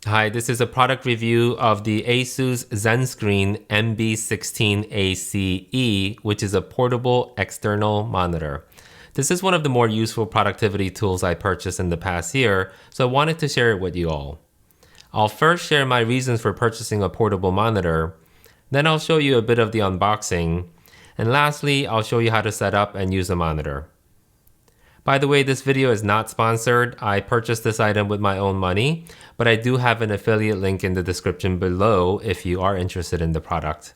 Hi, this is a product review of the ASUS ZenScreen MB16ACE, which is a portable external monitor. This is one of the more useful productivity tools I purchased in the past year, so I wanted to share it with you all. I'll first share my reasons for purchasing a portable monitor, then I'll show you a bit of the unboxing, and lastly, I'll show you how to set up and use the monitor. By the way, this video is not sponsored. I purchased this item with my own money, but I do have an affiliate link in the description below if you are interested in the product.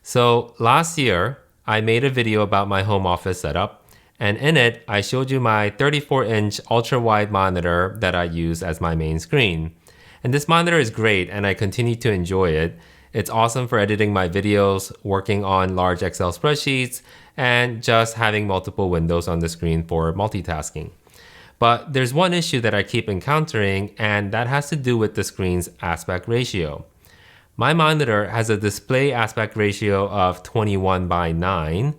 So last year, I made a video about my home office setup, and in it, I showed you my 34-inch ultra-wide monitor that I use as my main screen. And this monitor is great, and I continue to enjoy it. It's awesome for editing my videos, working on large Excel spreadsheets, and just having multiple windows on the screen for multitasking. But there's one issue that I keep encountering, and that has to do with the screen's aspect ratio. My monitor has a display aspect ratio of 21:9,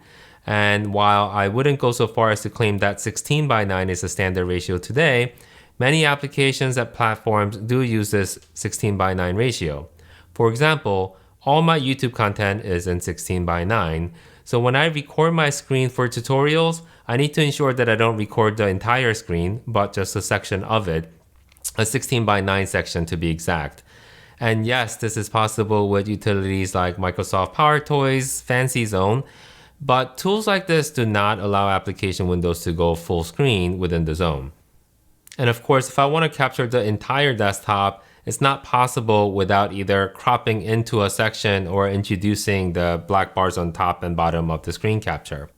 and while I wouldn't go so far as to claim that 16:9 is the standard ratio today, many applications and platforms do use this 16:9 ratio. For example, all my YouTube content is in 16:9, so when I record my screen for tutorials, I need to ensure that I don't record the entire screen, but just a section of it, a 16:9 section to be exact. And yes, this is possible with utilities like Microsoft Power Toys, Fancy Zone, but tools like this do not allow application windows to go full screen within the zone. And of course, if I want to capture the entire desktop, it's not possible without either cropping into a section or introducing the black bars on top and bottom of the screen capture.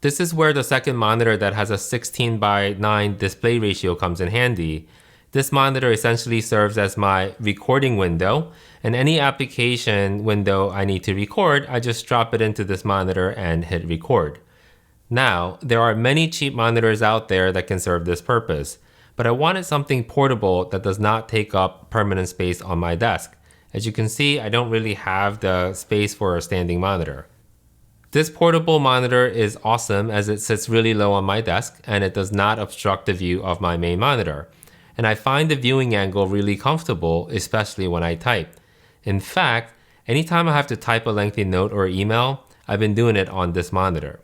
This is where the second monitor that has a 16:9 display ratio comes in handy. This monitor essentially serves as my recording window, and any application window I need to record, I just drop it into this monitor and hit record. Now, there are many cheap monitors out there that can serve this purpose, but I wanted something portable that does not take up permanent space on my desk. As you can see, I don't really have the space for a standing monitor. This portable monitor is awesome as it sits really low on my desk and it does not obstruct the view of my main monitor. And I find the viewing angle really comfortable, especially when I type. In fact, anytime I have to type a lengthy note or email, I've been doing it on this monitor.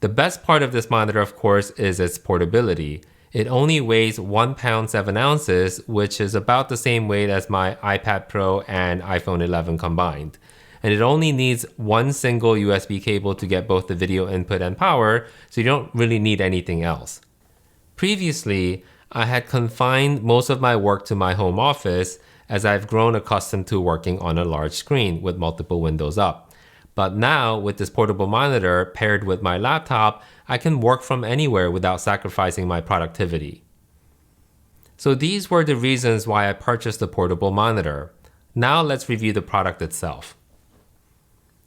The best part of this monitor, of course, is its portability. It only weighs 1 pound 7 ounces, which is about the same weight as my iPad Pro and iPhone 11 combined. And it only needs one single USB cable to get both the video input and power, so you don't really need anything else. Previously, I had confined most of my work to my home office as I've grown accustomed to working on a large screen with multiple windows up. But now, with this portable monitor paired with my laptop, I can work from anywhere without sacrificing my productivity. So these were the reasons why I purchased the portable monitor. Now let's review the product itself.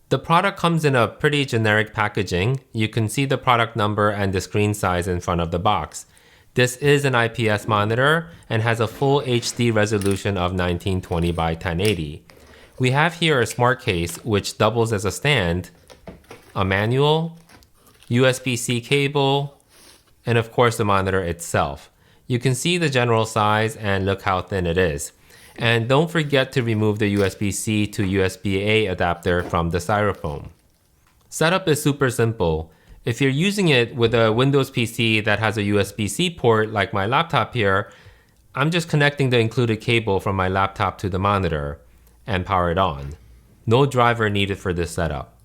The product comes in a pretty generic packaging. You can see the product number and the screen size in front of the box. This is an IPS monitor and has a full HD resolution of 1920 by 1080. We have here a smart case which doubles as a stand, a manual, USB-C cable, and of course the monitor itself. You can see the general size and look how thin it is. And don't forget to remove the USB-C to USB-A adapter from the styrofoam. Setup is super simple. If you're using it with a Windows PC that has a USB-C port like my laptop here, I'm just connecting the included cable from my laptop to the monitor and power it on. No driver needed for this setup.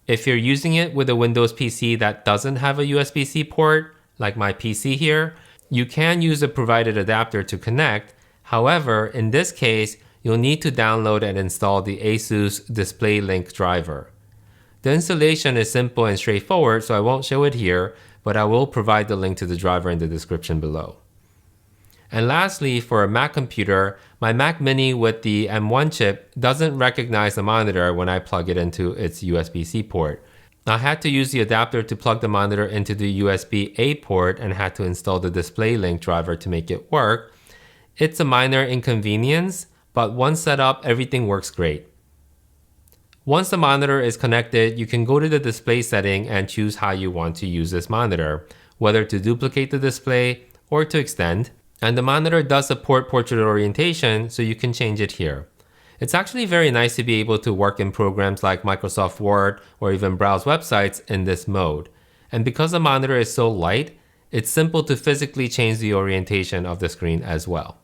If you're using it with a Windows PC that doesn't have a USB-C port, like my PC here, you can use a provided adapter to connect. However, in this case, you'll need to download and install the ASUS Display Link driver. The installation is simple and straightforward, so I won't show it here, but I will provide the link to the driver in the description below. And lastly, for a Mac computer, my Mac Mini with the M1 chip doesn't recognize the monitor when I plug it into its USB-C port. I had to use the adapter to plug the monitor into the USB-A port and had to install the Display Link driver to make it work. It's a minor inconvenience, but once set up, everything works great. Once the monitor is connected, you can go to the display setting and choose how you want to use this monitor, whether to duplicate the display or to extend. And the monitor does support portrait orientation, so you can change it here. It's actually very nice to be able to work in programs like Microsoft Word or even browse websites in this mode. And because the monitor is so light, it's simple to physically change the orientation of the screen as well.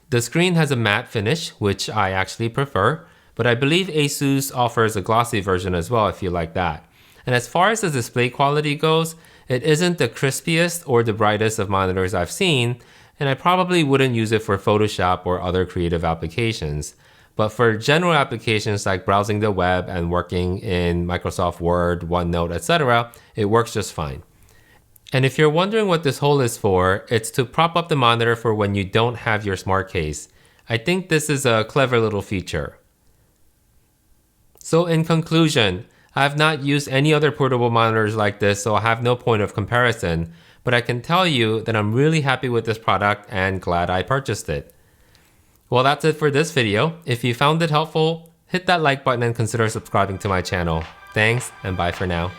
The screen has a matte finish, which I actually prefer, but I believe ASUS offers a glossy version as well if you like that. And as far as the display quality goes, it isn't the crispiest or the brightest of monitors I've seen, and I probably wouldn't use it for Photoshop or other creative applications. But for general applications like browsing the web and working in Microsoft Word, OneNote, etc., it works just fine. And if you're wondering what this hole is for, it's to prop up the monitor for when you don't have your smart case. I think this is a clever little feature. So in conclusion, I have not used any other portable monitors like this, so I have no point of comparison, but I can tell you that I'm really happy with this product and glad I purchased it. Well, that's it for this video. If you found it helpful, hit that like button and consider subscribing to my channel. Thanks, and bye for now.